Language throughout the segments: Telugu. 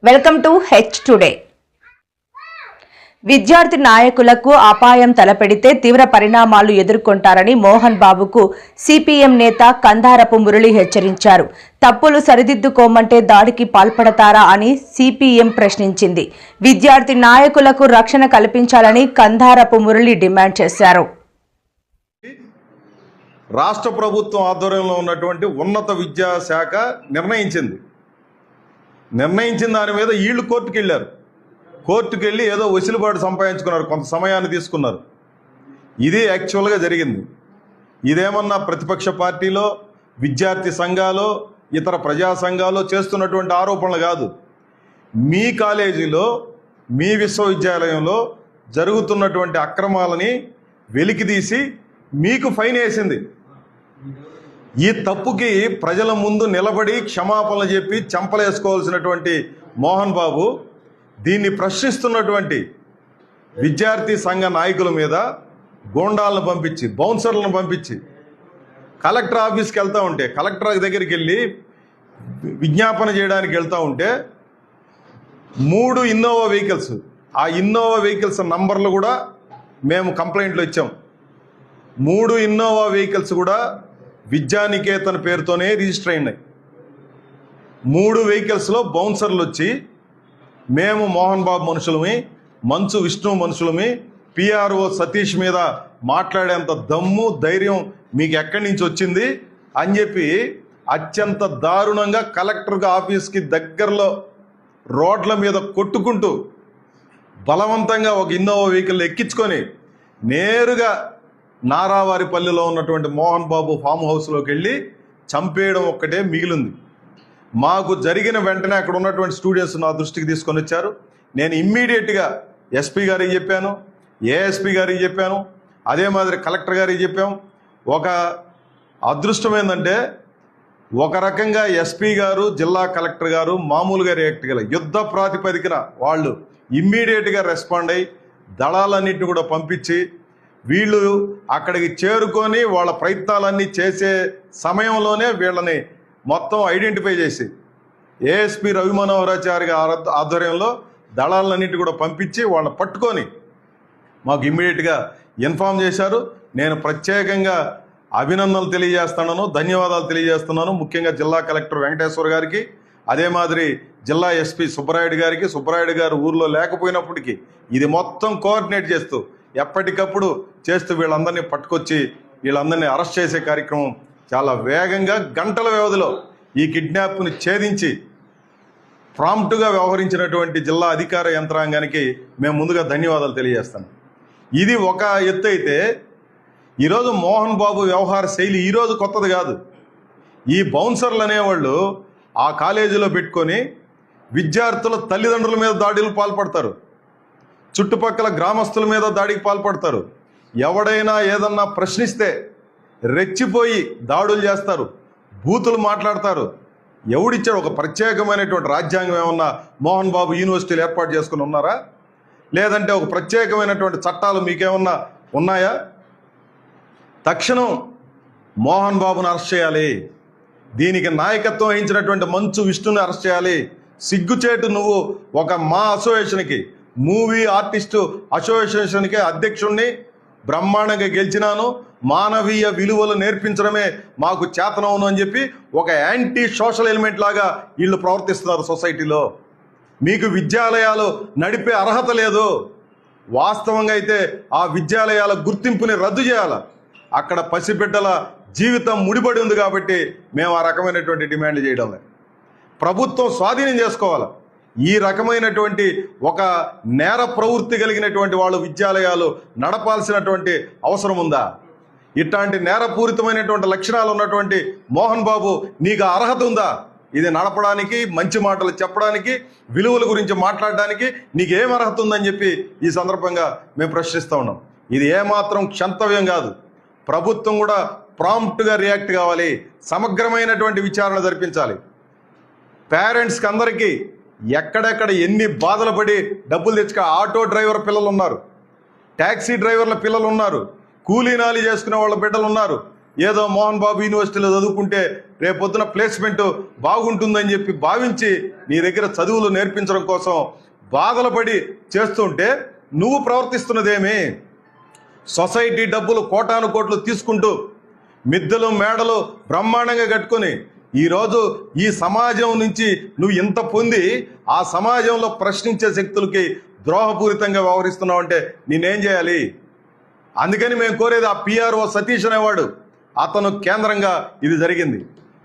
Welcome to H today. విద్యార్థి నాయకులకు అపాయం తలపెడితే తీవ్ర పరిణామాలు ఎదుర్కొంటారని మోహన్ బాబుకు సిపిఎం నేత కందారపు మురళి హెచ్చరించారు. తప్పులు సరిదిద్దుకోమంటే దాడికి పాల్పడతారా అని సిపిఎం ప్రశ్నించింది. విద్యార్థి నాయకులకు రక్షణ కల్పించాలని కందారపు మురళి డిమాండ్ చేశారు. రాష్ట్ర ప్రభుత్వం ఆధ్వర్యంలో ఉన్నటువంటి ఉన్నత విద్యాశాఖ నిర్ణయించిన దాని మీద వీళ్ళు కోర్టుకు వెళ్ళి ఏదో వెసులుబాటు సంపాదించుకున్నారు, కొంత సమయాన్ని తీసుకున్నారు. ఇది యాక్చువల్గా జరిగింది. ఇదేమన్నా ప్రతిపక్ష పార్టీలో, విద్యార్థి సంఘాలు, ఇతర ప్రజా సంఘాలు చేస్తున్నటువంటి ఆరోపణలు కాదు. మీ కాలేజీలో, మీ విశ్వవిద్యాలయంలో జరుగుతున్నటువంటి అక్రమాలని వెలికితీసి మీకు ఫైన్ వేసింది. ఈ తప్పుకి ప్రజల ముందు నిలబడి క్షమాపణలు చెప్పి చెంపలేసుకోవాల్సినటువంటి మోహన్ బాబు దీన్ని ప్రశ్నిస్తున్నటువంటి విద్యార్థి సంఘ నాయకుల మీద గోండాలను పంపించి, బౌన్సర్లను పంపించి కలెక్టర్ ఆఫీస్కి వెళ్తూ ఉంటే, కలెక్టర్ దగ్గరికి వెళ్ళి విజ్ఞాపన చేయడానికి వెళ్తూ ఉంటే 3 ఇన్నోవా వెహికల్స్, ఆ ఇన్నోవా వెహికల్స్ నంబర్లు కూడా మేము కంప్లైంట్లు ఇచ్చాం. 3 ఇన్నోవా వెహికల్స్ కూడా విద్యానికేతన్ పేరుతోనే రిజిస్టర్ అయినాయి. 3 వెహికల్స్లో బౌన్సర్లు వచ్చి మేము మోహన్ బాబు మనుషులమి, మంచు విష్ణు మనుషులమి, పిఆర్ఓ సతీష్ మీద మాట్లాడేంత దమ్ము ధైర్యం మీకు ఎక్కడి నుంచి వచ్చింది అని చెప్పి అత్యంత దారుణంగా కలెక్టర్ ఆఫీస్కి దగ్గరలో రోడ్ల మీద కొట్టుకుంటూ బలవంతంగా ఒక ఇన్నోవా వెహికల్ ఎక్కించుకొని నేరుగా నారావారిపల్లిలో ఉన్నటువంటి మోహన్ బాబు ఫామ్ హౌస్లోకి వెళ్ళి చంపేయడం ఒక్కటే మిగిలింది. మాకు జరిగిన వెంటనే అక్కడ ఉన్నటువంటి స్టూడెంట్స్ నా దృష్టికి తీసుకొని వచ్చారు. నేను ఇమ్మీడియట్గా ఎస్పీ గారికి చెప్పాను, ఏఎస్పీ గారికి చెప్పాను, అదే మాదిరి కలెక్టర్ గారికి చెప్పాం. ఒక అదృష్టం ఏంటంటే ఒక రకంగా ఎస్పీ గారు, జిల్లా కలెక్టర్ గారు మామూలుగా రియాక్ట్ గల యుద్ధ ప్రాతిపదికన వాళ్ళు ఇమ్మీడియట్గా రెస్పాండ్ అయ్యి దళాలన్నింటినీ కూడా పంపించి వీళ్ళు అక్కడికి చేరుకొని వాళ్ళ ప్రయత్నాలన్నీ చేసే సమయంలోనే వీళ్ళని మొత్తం ఐడెంటిఫై చేసి ఏఎస్పీ రవి మనోహరాచారి ఆధ్వర్యంలో దళాలన్నింటి కూడా పంపించి వాళ్ళని పట్టుకొని మాకు ఇమ్మీడియట్గా ఇన్ఫామ్ చేశారు. నేను ప్రత్యేకంగా అభినందనలు తెలియజేస్తున్నాను, ధన్యవాదాలు తెలియజేస్తున్నాను. ముఖ్యంగా జిల్లా కలెక్టర్ వెంకటేశ్వర గారికి, అదే మాదిరి జిల్లా ఎస్పీ సుబ్బరాయుడు గారికి. సుబ్బరాయుడు గారు ఊర్లో లేకపోయినప్పటికీ ఇది మొత్తం కోఆర్డినేట్ చేస్తూ ఎప్పటికప్పుడు చేస్తూ వీళ్ళందరినీ పట్టుకొచ్చి వీళ్ళందరినీ అరెస్ట్ చేసే కార్యక్రమం చాలా వేగంగా గంటల వ్యవధిలో ఈ కిడ్నాప్ని ఛేదించి ప్రాంప్ట్గా వ్యవహరించినటువంటి జిల్లా అధికార యంత్రాంగానికి మేము ముందుగా ధన్యవాదాలు తెలియజేస్తాను. ఇది ఒక ఎత్తు అయితే, ఈరోజు మోహన్ బాబు వ్యవహార శైలి ఈరోజు కొత్తది కాదు. ఈ బౌన్సర్లు అనేవాళ్ళు ఆ కాలేజీలో పెట్టుకొని విద్యార్థుల తల్లిదండ్రుల మీద దాడులు పాల్పడతారు, చుట్టుపక్కల గ్రామస్తుల మీద దాడికి పాల్పడతారు. ఎవడైనా ఏదన్నా ప్రశ్నిస్తే రెచ్చిపోయి దాడులు చేస్తారు, బూతులు మాట్లాడతారు. ఎవడిచ్చాడు? ఒక ప్రత్యేకమైనటువంటి రాజ్యాంగం ఏమన్నా మోహన్ బాబు యూనివర్సిటీలు ఏర్పాటు చేసుకుని ఉన్నారా? లేదంటే ఒక ప్రత్యేకమైనటువంటి చట్టాలు మీకేమన్నా ఉన్నాయా? తక్షణం మోహన్ బాబును అరెస్ట్ చేయాలి. దీనికి నాయకత్వం వహించినటువంటి మంచు విష్ణుని అరెస్ట్ చేయాలి. సిగ్గుచేటు నువ్వు ఒక మా అసోసియేషన్కి, మూవీ ఆర్టిస్టు అసోసియేషన్కి అధ్యక్షుడిని బ్రహ్మాండంగా గెలిచినాను, మానవీయ విలువలు నేర్పించడమే మాకు చేతనవును అని చెప్పి ఒక యాంటీ సోషల్ ఎలిమెంట్ లాగా వీళ్ళు ప్రవర్తిస్తున్నారు సొసైటీలో. మీకు విద్యాలయాలు నడిపే అర్హత లేదు. వాస్తవంగా అయితే ఆ విద్యాలయాల గుర్తింపుని రద్దు చేయాలి. అక్కడ పసిబిడ్డల జీవితం ముడిపడి ఉంది కాబట్టి మేము ఆ రకమైనటువంటి డిమాండ్ చేయడం లేదు. ప్రభుత్వం స్వాధీనం చేసుకోవాలి. ఈ రకమైనటువంటి ఒక నేర ప్రవృత్తి కలిగినటువంటి వాళ్ళు విద్యాలయాలు నడపాల్సినటువంటి అవసరం ఉందా? ఇట్లాంటి నేరపూరితమైనటువంటి లక్షణాలు ఉన్నటువంటి మోహన్ బాబు నీకు అర్హత ఉందా ఇది నడపడానికి, మంచి మాటలు చెప్పడానికి, విలువల గురించి మాట్లాడడానికి నీకేం అర్హత ఉందని చెప్పి ఈ సందర్భంగా మేము ప్రశ్నిస్తూ ఉన్నాం. ఇది ఏమాత్రం క్షంతవ్యం కాదు. ప్రభుత్వం కూడా ప్రాంప్ట్గా రియాక్ట్ కావాలి, సమగ్రమైనటువంటి విచారణ జరిపించాలి. పేరెంట్స్కి అందరికీ ఎక్కడెక్కడ ఎన్ని బాధలు పడి డబ్బులు తెచ్చుక ఆటో డ్రైవర్ పిల్లలు ఉన్నారు, ట్యాక్సీ డ్రైవర్ల పిల్లలు ఉన్నారు, కూలీనాలి చేసుకునే వాళ్ళ బిడ్డలు ఉన్నారు, ఏదో మోహన్ బాబు యూనివర్సిటీలో చదువుకుంటే రేపొద్దున ప్లేస్మెంట్ బాగుంటుందని చెప్పి భావించి నీ దగ్గర చదువులు నేర్పించడం కోసం బాధలు పడి చేస్తుంటే నువ్వు ప్రవర్తిస్తున్నదేమి? సొసైటీ డబ్బులు కోటాను కోట్లు తీసుకుంటూ మిద్దెలు మేడలు బ్రహ్మాండంగా కట్టుకొని ఈరోజు ఈ సమాజం నుంచి నువ్వు ఇంత పొంది ఆ సమాజంలో ప్రశ్నించే శక్తులకి ద్రోహపూరితంగా వ్యవహరిస్తున్నావు అంటే నేనేం చేయాలి? అందుకని మేము కోరేది ఆ పిఆర్ఓ సతీష్ అనేవాడు, అతను కేంద్రంగా ఇది జరిగింది.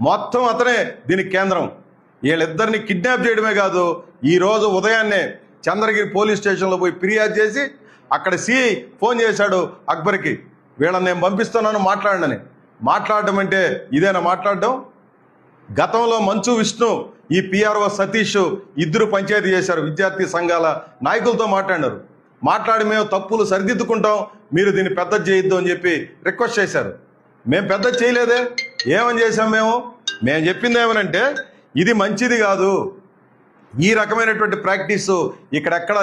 మొత్తం అతనే దీనికి కేంద్రం. వీళ్ళిద్దరిని కిడ్నాప్ చేయడమే కాదు, ఈరోజు ఉదయాన్నే చంద్రగిరి పోలీస్ స్టేషన్లో పోయి ఫిర్యాదు చేసి అక్కడ సిఐ ఫోన్ చేశాడు అక్బర్కి, వీళ్ళని నేను పంపిస్తున్నాను మాట్లాడనని. మాట్లాడడం అంటే ఇదేనా మాట్లాడడం? గతంలో మంచు విష్ణు ఈ పిఆర్ఓ సతీష్ ఇద్దరు పంచాయతీ చేశారు, విద్యార్థి సంఘాల నాయకులతో మాట్లాడారు. మాట్లాడి మేము తప్పులు సరిదిద్దుకుంటాం, మీరు దీన్ని పెద్ద చేయొద్దు అని చెప్పి రిక్వెస్ట్ చేశారు. మేము పెద్ద చేయలేదే. ఏమని చేశాం? మేము చెప్పింది ఏమనంటే ఇది మంచిది కాదు, ఈ రకమైనటువంటి ప్రాక్టీసు ఇక్కడెక్కడ